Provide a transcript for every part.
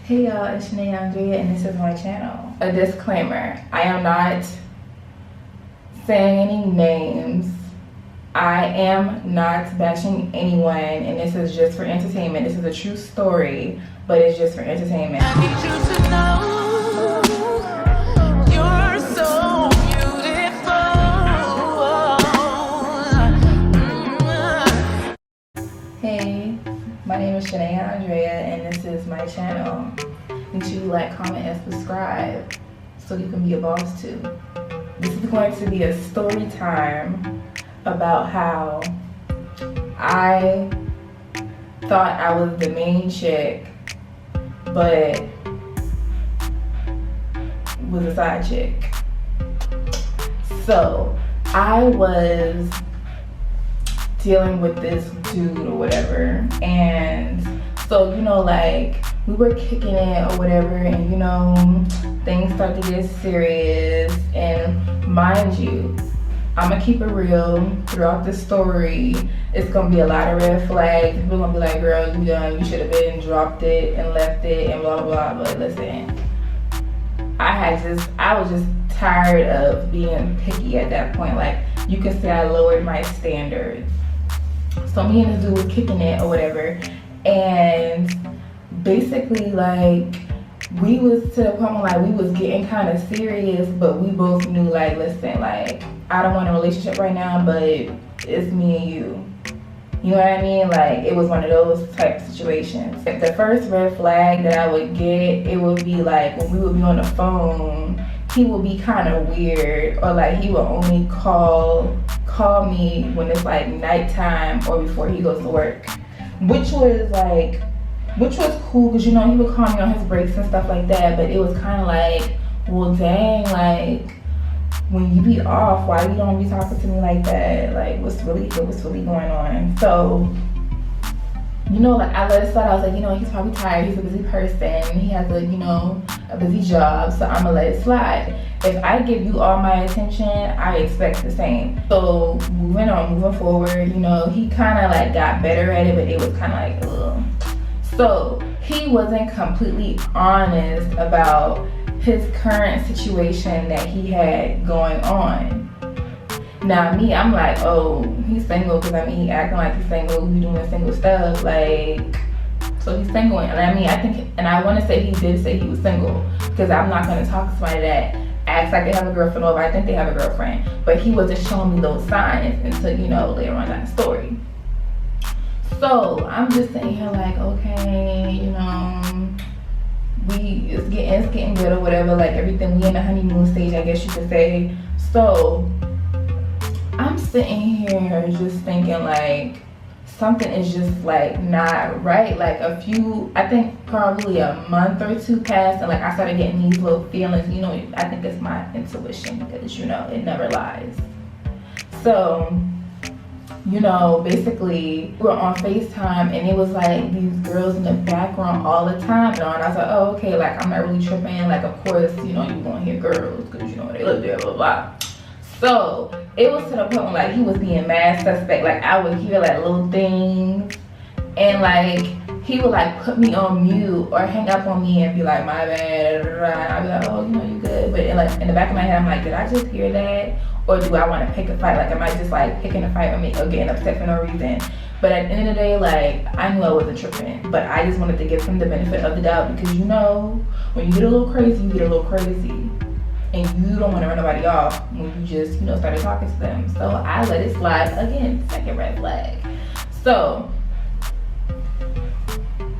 Hey y'all, it's Andrea and this is my channel. A disclaimer, I am not saying any names. I am not bashing anyone and this is just for entertainment. This is a true story, but it's just for entertainment. I need you to know you're so beautiful. Hey, my name is Andrea and this is my channel. Make sure you like, comment, and subscribe so you can be a boss too. This is going to be a story time about how I thought I was the main chick, but was a side chick. So I was dealing with this dude or whatever, and so like we were kicking it or whatever, and things start to get serious. And mind you, I'm gonna keep it real throughout the story. It's gonna be a lot of red flags. People gonna be like, girl, you done, you should have been dropped it and left it and blah blah blah. But listen, I was just tired of being picky at that point. Like, you can say I lowered my standards. So me and this dude was kicking it or whatever, and basically like we was to the point where like we was getting kind of serious, but we both knew like, listen, like I don't want a relationship right now, but it's me and you. You know what I mean? Like, it was one of those type of situations. The first red flag that I would get, it would be like when we would be on the phone, he would be kind of weird, or like he would only call me when it's like nighttime or before he goes to work, which was cool because he would call me on his breaks and stuff like that. But it was kind of like, well, dang, like when you be off, why you don't be talking to me like that? Like, what's really going on? So, like I let it slide. I was like, he's probably tired. He's a busy person. He has a busy job. So I'm gonna let it slide. If I give you all my attention, I expect the same. So moving forward, he kind of like got better at it, but it was kind of like, ugh. So he wasn't completely honest about his current situation that he had going on. Now me, I'm like, oh, he's single, because he acting like he's single, he doing single stuff, like, so he's single. And I want to say he did say he was single, because I'm not going to talk to somebody that acts like they have a girlfriend, or I think they have a girlfriend, but he wasn't showing me those signs until later on in the story. So I'm just sitting here like, okay, it's getting good or whatever, like everything, we in the honeymoon stage, I guess you could say. So I'm sitting here just thinking like something is just like not right. Like I think probably a month or two passed, and like I started getting these little feelings. I think it's my intuition, because it never lies. So basically we were on FaceTime, and it was like these girls in the background all the time, and I was like, oh, okay, like I'm not really tripping. Like, of course, you're gonna hear girls because they live there, blah blah. So it was to the point where like he was being mad suspect. Like, I would hear like little things, and like he would like put me on mute or hang up on me and be like, my bad, and I'd be like, oh, you good. But in the back of my head, I'm like, did I just hear that? Or do I want to pick a fight? Like, am I just like picking a fight or getting upset for no reason? But at the end of the day, like, I knew I wasn't tripping, but I just wanted to give him the benefit of the doubt, because when you get a little crazy, you get a little crazy, and you don't want to run nobody off when you just started talking to them. So I let it slide again. Second red flag. So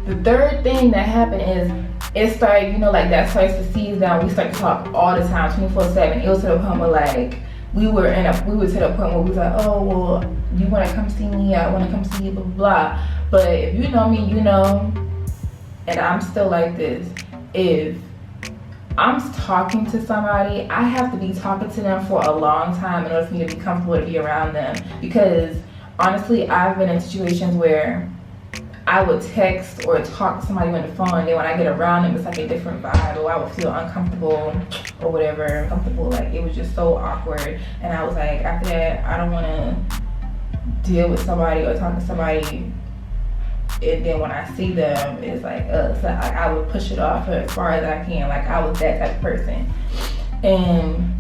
the third thing that happened is it started, like that starts to seize down. We started to talk all the time, 24/7. It was to the point where like we were to the point where we was like, oh, well, you want to come see me? I want to come see you, blah, blah, blah. But if you know me, and I'm still like this. If I'm talking to somebody, I have to be talking to them for a long time in order for me to be comfortable to be around them. Because honestly, I've been in situations where I would text or talk to somebody on the phone, and then when I get around them, it's like a different vibe, or I would feel uncomfortable or whatever. Like, it was just so awkward. And I was like, after that, I don't want to deal with somebody or talk to somebody and then when I see them, it's like, so like I would push it off as far as I can. Like I was that type of person. And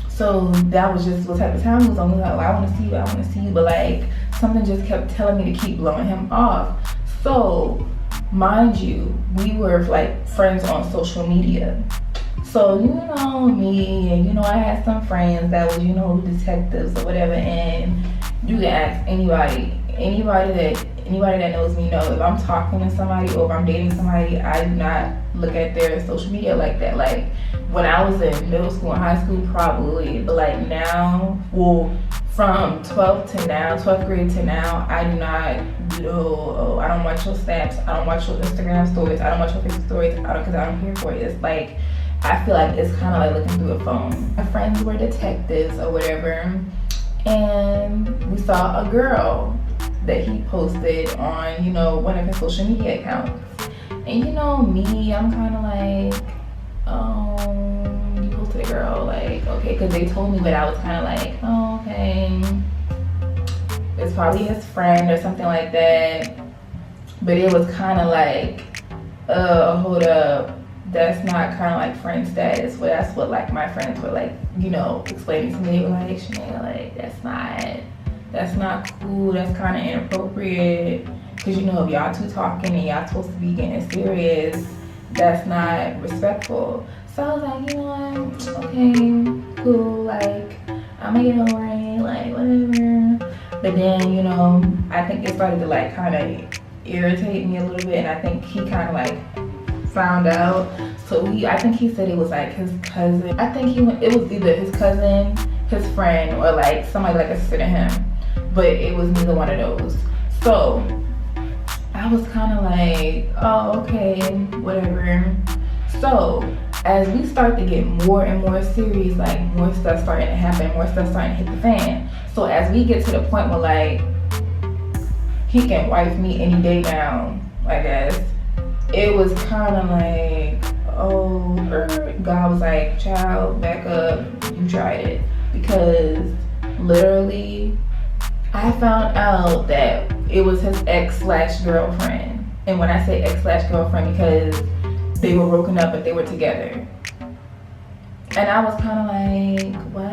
so that was just what type of time it was on. Like, I want to see you, I want to see you. But like something just kept telling me to keep blowing him off. So mind you, we were like friends on social media. So you know me, and you know I had some friends that was, you know, detectives or whatever, and you can ask anybody that knows me know if I'm talking to somebody or if I'm dating somebody, I do not look at their social media like that. Like when I was in middle school and high school, probably, but like now, well, from 12th grade to now, I do not do, I don't watch your snaps, I don't watch your Instagram stories, I don't watch your Facebook stories, because I don't care for it. It's like, I feel like it's kind of like looking through a phone. My friends were detectives or whatever, and we saw a girl that he posted on, you know, one of his social media accounts. And you know me, I'm kind of like, you posted a girl, like, okay, because they told me, but I was kind of like, oh, okay, it's probably his friend or something like that. But it was kind of like, hold up, that's not kind of like friend status. Well, that's what like my friends were like, you know, explaining to me. They were like, Shanae, like that's not cool, that's kind of inappropriate, because you know if y'all two talking and y'all supposed to be getting serious, that's not respectful. So I was like, you know what, okay, cool, like I'm gonna get over it, like whatever. But then, you know, I think it started to like kind of irritate me a little bit, and I think he kind of like found out. So I think he said it was like his cousin. I think it was either his cousin, his friend, or like somebody like a sister to him. But it was neither one of those. So I was kind of like, oh, okay, whatever. So as we start to get more and more serious, like more stuff starting to happen, more stuff starting to hit the fan. So as we get to the point where like he can wife me any day now, I guess, it was kind of like, oh, God was like, child, back up, you tried it. Because literally, I found out that it was his ex/girlfriend. And when I say ex/girlfriend, because they were broken up but they were together. And I was kind of like, what?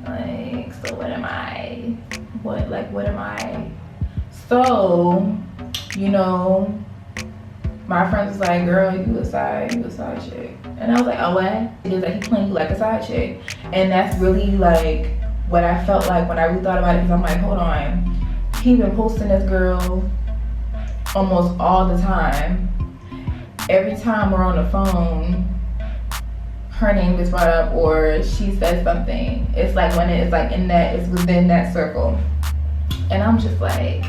Like, so what am I? What am I? So, you know, my friend was like, girl, you a side chick. And I was like, oh, what? It is like he playing you like a side chick. And that's really like what I felt like when I really thought about it, because I'm like, hold on. He been posting this girl almost all the time. Every time we're on the phone, her name is brought up or she says something. It's like when it's like it's within that circle. And I'm just like,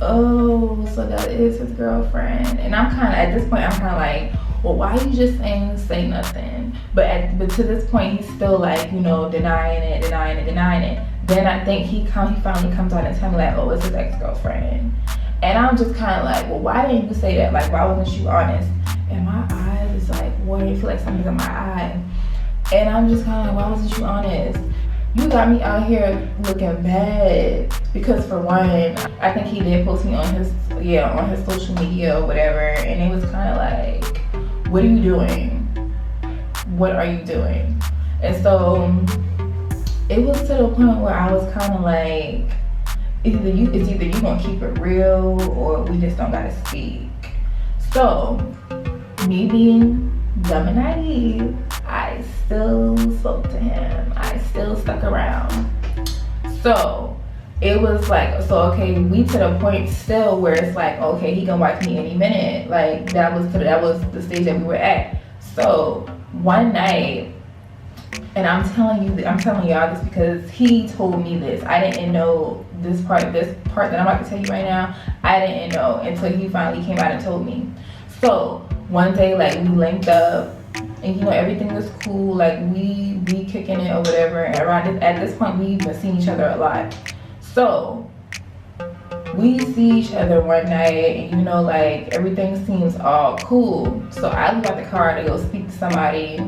oh, so that is his girlfriend. And I'm kind of, at this point, I'm kind of like, well, why are you just say nothing? But to this point, he's still like, you know, denying it. Then I think he finally comes out and tells me like, oh, it's his ex-girlfriend. And I'm just kind of like, well, why didn't you say that? Like, why wasn't you honest? And my eyes is like, boy, I feel like something's in my eye. And I'm just kind of like, why wasn't you honest? You got me out here looking bad. Because for one, I think he did post me on his social media or whatever. And it was kind of like, what are you doing? What are you doing? And so it was to the point where I was kind of like, it's either you gonna keep it real or we just don't gotta speak. So me being dumb and naive, I still spoke to him. I still stuck around. So it was like, so okay, we to the point still where it's like, okay, he can wife me any minute. Like that was the stage that we were at. So one night, and I'm telling y'all this because he told me this. I didn't know this part that I'm about to tell you right now. I didn't know until he finally came out and told me. So one day, like we linked up, and you know everything was cool. Like we kicking it or whatever. And at this point, we've been seeing each other a lot. So we see each other one night, and you know, like everything seems all cool. So I leave out the car to go speak to somebody,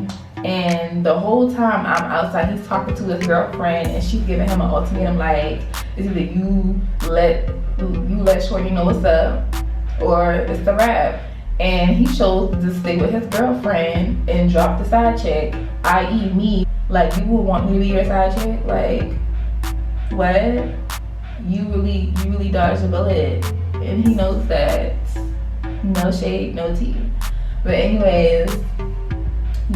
and the whole time I'm outside, he's talking to his girlfriend, and she's giving him an ultimatum like, it's either you let you let shorty know what's up, or it's the wrap. And he chose to stay with his girlfriend and drop the side chick, i.e. me. Like, you would want me to be your side chick? Like, what? You really dodged a bullet, and he knows that. No shade, no tea. But anyways,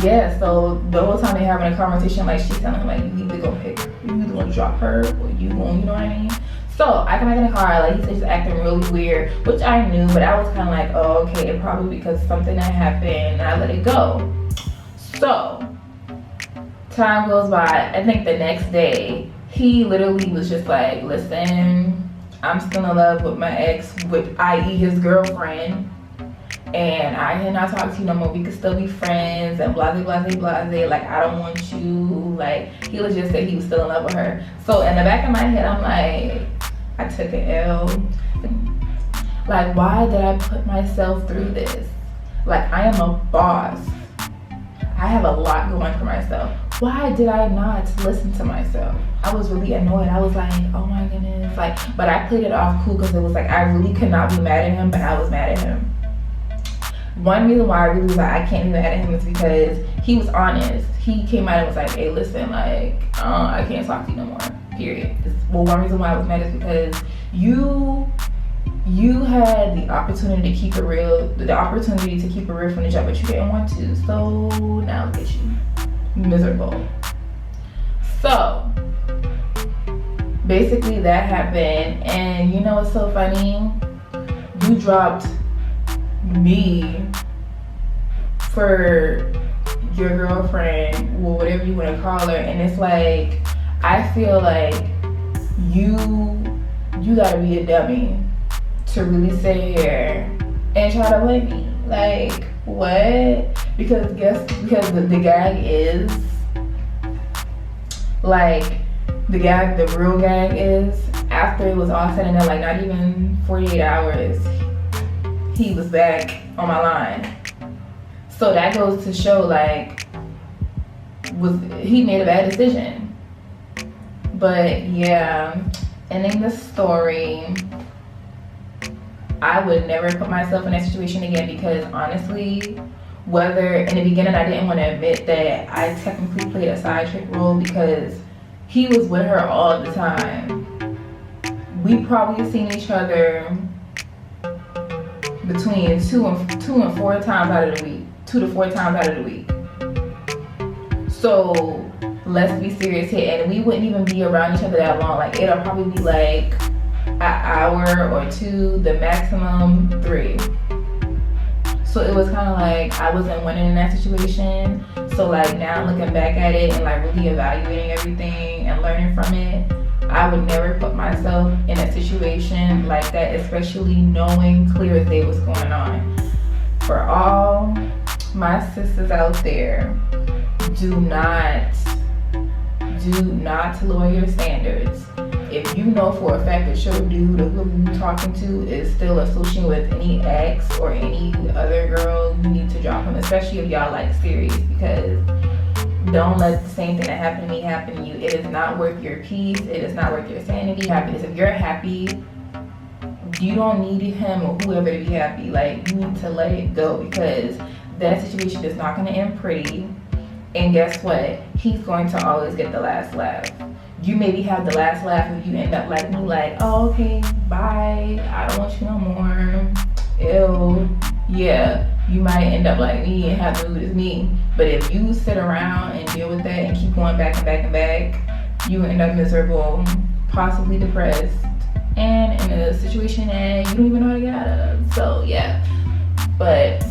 yeah, so the whole time they're having a conversation, like, she's telling him, like, you either gonna pick her, you either gonna drop her, or you gonna, you know what I mean? So I come back in the car, like, he's acting really weird, which I knew, but I was kind of like, oh, okay, probably because something that happened, and I let it go. So time goes by. I think the next day, he literally was just like, listen, I'm still in love with my ex, with i.e. his girlfriend, and I cannot talk to you no more. We could still be friends, and blase, blase, blase. Like, I don't want you. Like, he was just said he was still in love with her. So in the back of my head, I'm like, I took an L. Like, why did I put myself through this? Like, I am a boss. I have a lot going for myself. Why did I not listen to myself? I was really annoyed. I was like, oh my goodness. Like, but I played it off cool because it was like, I really could not be mad at him, but I was mad at him. One reason why I really was like, I can't be mad at him is because he was honest. He came out and was like, hey, listen, like, I can't talk to you no more, period. Well, one reason why I was mad is because you had the opportunity to keep it real, from the jump, but you didn't want to. So now look at you, miserable. So basically that happened, and you know what's so funny? You dropped me for your girlfriend, or whatever you want to call her, and it's like, I feel like you gotta be a dummy to really sit here and try to win me. Like, what? Because the gag is, like, the real gag is, after it was all said and done, like, not even 48 hours, he was back on my line. So that goes to show, like, he made a bad decision. But yeah, ending the story, I would never put myself in that situation again, because honestly, whether in the beginning I didn't want to admit that I technically played a side chick role, because he was with her all the time. We probably seen each other between 2 and 4 times out of the week. 2 to 4 times out of the week. So let's be serious here, and we wouldn't even be around each other that long. Like, it'll probably be like an hour or 2, the maximum 3. So it was kind of like I wasn't winning in that situation. So like, now looking back at it and like really evaluating everything and learning from it, I would never put myself in a situation like that, especially knowing clear as day what's going on. For all my sisters out there, do not lower your standards. If you know for a fact that your dude or who you're talking to is still associating with any ex or any other girl, you need to drop him, especially if y'all like serious, because don't let the same thing that happened to me happen to you. It is not worth your peace. It is not worth your sanity, happiness. If you're happy, you don't need him or whoever to be happy. Like, you need to let it go, because that situation is not going to end pretty. And guess what? He's going to always get the last laugh. You maybe have the last laugh if you end up like me, like, oh, okay, bye, I don't want you no more, ew. Yeah, you might end up like me and have the mood as me. But if you sit around and deal with that and keep going back and back and back, you end up miserable, possibly depressed, and in a situation that you don't even know how to get out of. So yeah, but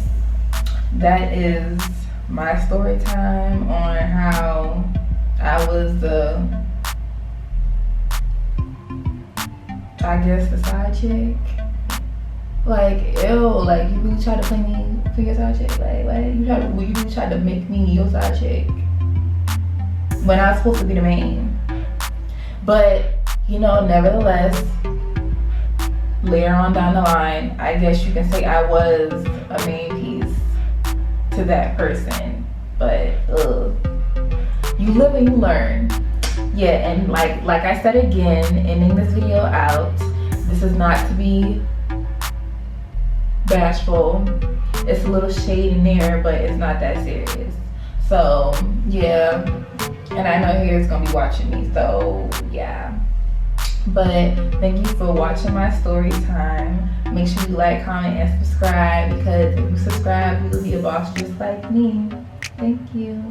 that is my story time on how I was the side chick. Like, ew, like, you really tried to play me for your side chick? Like, what? You really tried to make me your side chick when I was supposed to be the main. But, you know, nevertheless, later on down the line, I guess you can say I was a main piece to that person. But, you live and you learn. Yeah, and like I said again, ending this video out, this is not to be bashful. It's a little shade in there, but it's not that serious. So yeah, and I know Harry's gonna be watching me, so yeah. But thank you for watching my story time. Make sure you like, comment, and subscribe, because if you subscribe, you'll be a boss just like me. Thank you.